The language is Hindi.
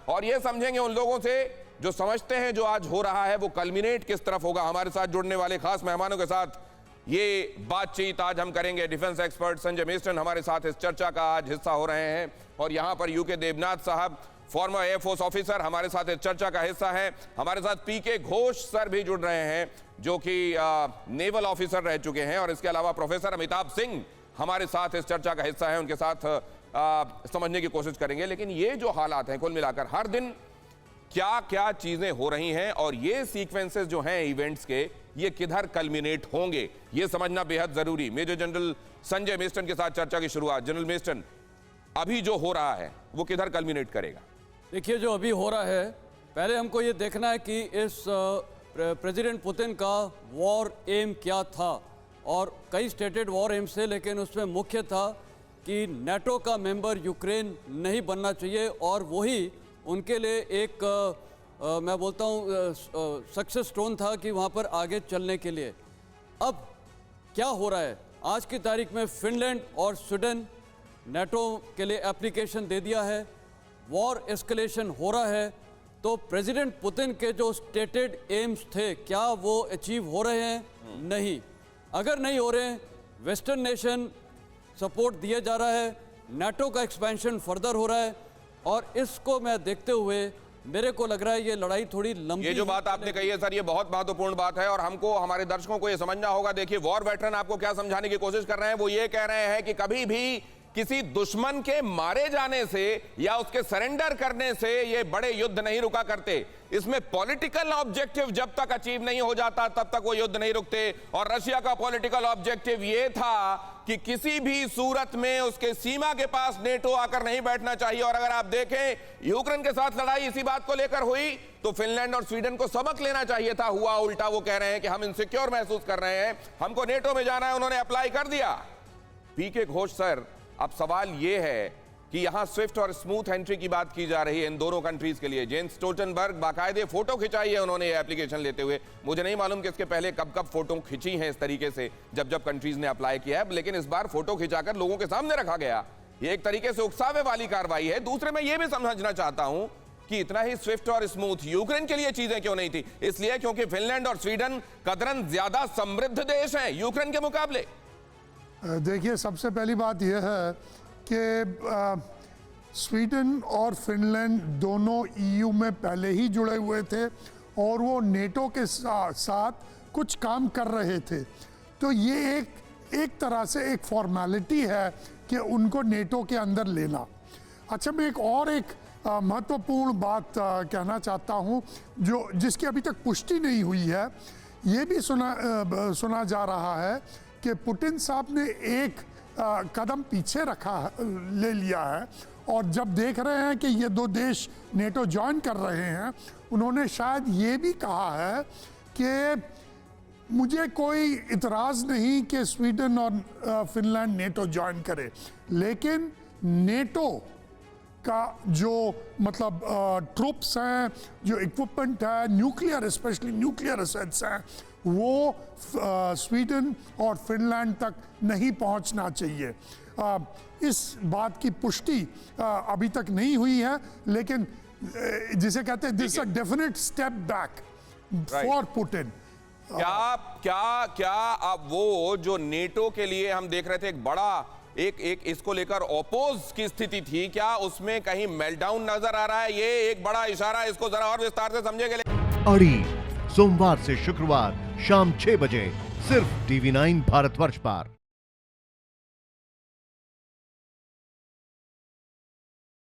और ये समझेंगे उन लोगों से जो समझते हैं जो आज हो रहा है वो कल्मिनेट किस तरफ होगा। हमारे साथ जुड़ने वाले खास मेहमानों के साथ ये बातचीत आज हम करेंगे। डिफेंस एक्सपर्ट संजय मेस्टन हमारे साथ इस चर्चा का आज हिस्सा हो रहे हैं और यहां पर यूके देवनाथ साहब फॉर्मर एयरफोर्स ऑफिसर हमारे साथ इस चर्चा का हिस्सा है। हमारे साथ पीके घोष सर भी जुड़ रहे हैं जो कि नेवल ऑफिसर रह चुके हैं और इसके अलावा प्रोफेसर अमिताभ सिंह हमारे साथ इस चर्चा का हिस्सा है। उनके साथ समझने की कोशिश करेंगे। लेकिन ये जो हालात हैं कुल मिलाकर हर दिन क्या क्या चीजें हो रही हैं और ये सीक्वेंसेस जो हैं इवेंट्स के ये किधर कल्मिनेट होंगे ये समझना बेहद जरूरी। मेजर जनरल संजय मेस्टन के साथ चर्चा की शुरुआत। जनरल मेस्टन, अभी जो हो रहा है वो किधर कल्मिनेट करेगा? देखिए, जो अभी हो रहा है, पहले हमको ये देखना है कि इस प्रेसिडेंट पुतिन का वॉर एम क्या था। और कई स्टेटेड वॉर एम्स थे, लेकिन उसमें मुख्य था कि नाटो का मेंबर यूक्रेन नहीं बनना चाहिए और वही उनके लिए एक मैं बोलता हूँ सक्सेस स्टोन था कि वहाँ पर आगे चलने के लिए। अब क्या हो रहा है, आज की तारीख में फिनलैंड और स्वीडन नाटो के लिए एप्लीकेशन दे दिया है। वॉर एस्केलेशन हो रहा है, तो प्रेसिडेंट पुतिन के जो स्टेटेड एम्स थे क्या वो अचीव हो रहे हैं? नहीं। अगर नहीं हो रहे हैं, वेस्टर्न नेशन सपोर्ट दिया जा रहा है, नाटो का एक्सपेंशन फर्दर हो रहा है और इसको मैं देखते हुए मेरे को लग रहा है ये लड़ाई थोड़ी लंबी। ये जो बात आपने कही है सर, ये बहुत महत्वपूर्ण बात है और हमको हमारे दर्शकों को ये समझना होगा। देखिए, वॉर वेटरन आपको क्या समझाने की कोशिश कर रहे हैं, वो ये कह रहे हैं कि कभी भी किसी दुश्मन के मारे जाने से या उसके सरेंडर करने से ये बड़े युद्ध नहीं रुका करते। इसमें पॉलिटिकल ऑब्जेक्टिव जब तक अचीव नहीं हो जाता तब तक वो युद्ध नहीं रुकते। और रशिया का पॉलिटिकल ऑब्जेक्टिव ये था कि किसी भी सूरत में उसके सीमा के पास नेटो आकर नहीं बैठना चाहिए। और अगर आप देखें यूक्रेन के साथ लड़ाई इसी बात को लेकर हुई तो फिनलैंड और स्वीडन को सबक लेना चाहिए था। हुआ उल्टा, वो कह रहे हैं कि हम इनसिक्योर महसूस कर रहे हैं, हमको नेटो में जाना है, उन्होंने अप्लाई कर दिया। पीके घोष सर, अब सवाल यह है कि यहां स्विफ्ट और स्मूथ एंट्री की बात की जा रही है इन दोनों कंट्रीज के लिए। जेन्स स्टोल्टनबर्ग बाकायदे फोटो खिंचाई है उन्होंने ये एप्लीकेशन लेते हुए। मुझे नहीं मालूम कि इसके पहले कब कब फोटो खिंची हैं इस तरीके से जब जब कंट्रीज ने अप्लाई किया है, लेकिन इस बार फोटो खिंचाकर लोगों के सामने रखा गया। ये एक तरीके से उकसावे वाली कार्रवाई है। दूसरे मैं ये भी समझना चाहता हूं कि इतना ही स्विफ्ट और स्मूथ यूक्रेन के लिए चीजें क्यों नहीं थी? इसलिए क्योंकि फिनलैंड और स्वीडन कदरन ज्यादा समृद्ध देश हैं यूक्रेन के मुकाबले। देखिए, सबसे पहली बात यह है कि स्वीडन और फिनलैंड दोनों ईयू में पहले ही जुड़े हुए थे और वो नेटो के साथ कुछ काम कर रहे थे। तो ये एक तरह से एक फॉर्मेलिटी है कि उनको नेटो के अंदर लेना। अच्छा, मैं एक महत्वपूर्ण बात कहना चाहता हूँ जिसकी अभी तक पुष्टि नहीं हुई है। ये भी सुना जा रहा है कि पुतिन साहब ने एक कदम पीछे ले लिया है और जब देख रहे हैं कि ये दो देश नेटो ज्वाइन कर रहे हैं, उन्होंने शायद ये भी कहा है कि मुझे कोई इतराज़ नहीं कि स्वीडन और फिनलैंड नेटो ज्वाइन करे, लेकिन नेटो का जो मतलब ट्रूप्स हैं, जो इक्विपमेंट है, न्यूक्लियर स्पेशली न्यूक्लियर एसेट्स हैं, वो स्वीडन और फिनलैंड तक नहीं पहुंचना चाहिए। इस बात की पुष्टि अभी तक नहीं हुई है, लेकिन जिसे कहते हैं this a definite step back for Putin. क्या अब वो जो नेटो के लिए हम देख रहे थे एक बड़ा एक इसको लेकर ओपोज की स्थिति थी, क्या उसमें कहीं मेल्टडाउन नजर आ रहा है? ये एक बड़ा इशारा, इसको जरा और विस्तार से समझेंगे। अड़ी सोमवार से शुक्रवार शाम 6 बजे सिर्फ TV9 भारतवर्ष पर।